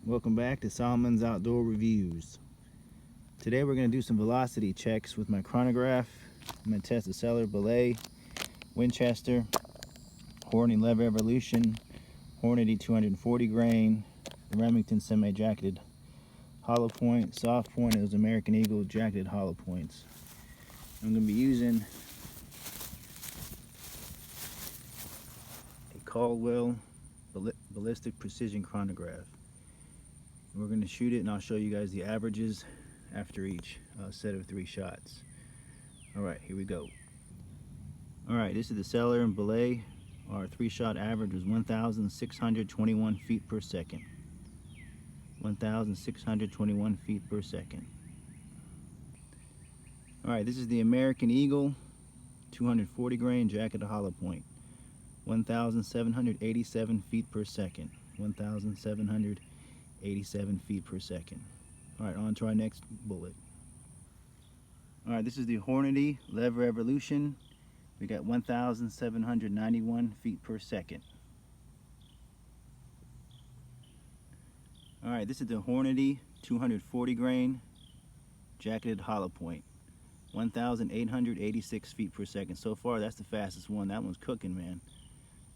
Welcome back to Solomon's Outdoor Reviews. Today we're going to do some velocity checks with my chronograph. I'm going to test the Sellier Bellot, Winchester, Hornady LeverEvolution, Hornady 240 grain, the Remington semi-jacketed hollow point, soft point, it was American Eagle jacketed hollow points. I'm going to be using a CALDWELL ballistic precision chronograph. We're going to shoot it and I'll show you guys the averages after each set of 3 shots. Alright, here we go. Alright, this is the Sellier and Bellot. Our 3-shot average was 1,621 feet per second. 1,621 feet per second. Alright, this is the American Eagle 240 grain jacketed hollow point. 1,787 feet per second. 1,787 feet per second. Alright, on to our next bullet. Alright, this is the Hornady LeverEvolution. We got 1,791 feet per second. Alright, this is the Hornady 240 grain jacketed hollow point. 1,886 feet per second. So far, that's the fastest one. That one's cooking, man.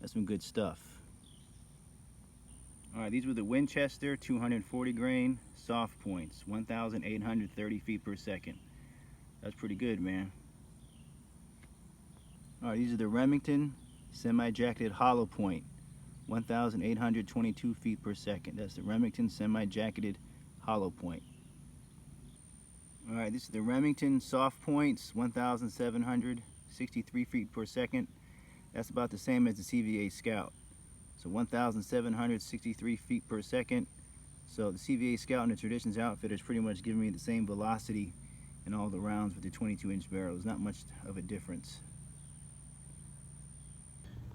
That's some good stuff. Alright, these were the Winchester 240 grain soft points. 1,830 feet per second. That's pretty good, man. Alright, these are the Remington semi-jacketed hollow point. 1,822 feet per second. That's the Remington semi-jacketed hollow point. Alright, this is the Remington soft points. 1,763 feet per second. That's about the same as the CVA Scout. So 1,763 feet per second. So the CVA Scout and the Traditions outfit is pretty much giving me the same velocity in all the rounds with the 22-inch barrel. There's not much of a difference.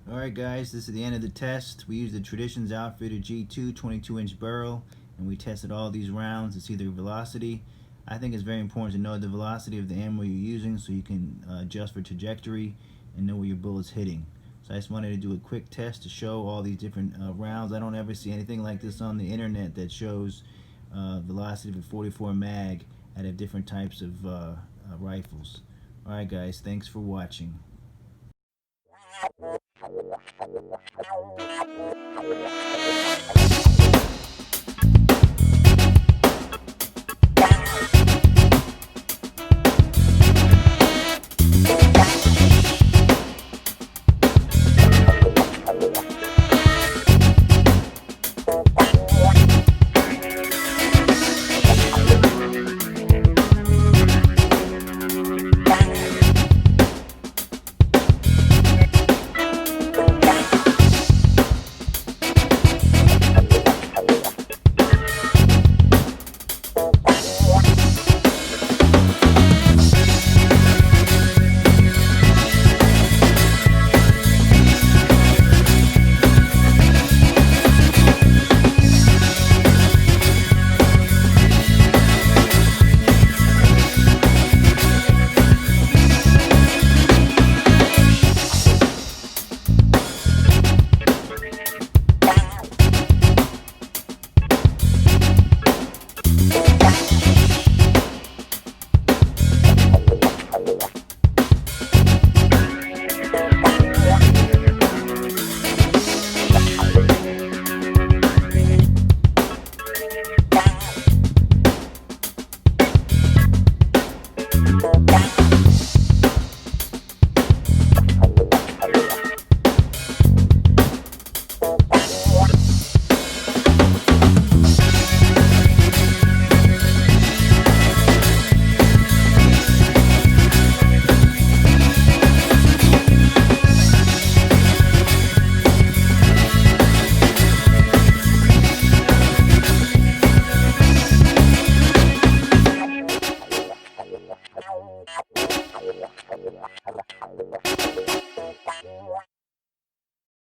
Alright guys, this is the end of the test. We used the Traditions outfitted G2 22-inch barrel and we tested all these rounds to see their velocity. I think it's very important to know the velocity of the ammo you're using so you can adjust for trajectory and know where your bullet's hitting. So I just wanted to do a quick test to show all these different rounds. I don't ever see anything like this on the internet that shows velocity of a 44 mag out of different types of rifles. Alright guys, thanks for watching.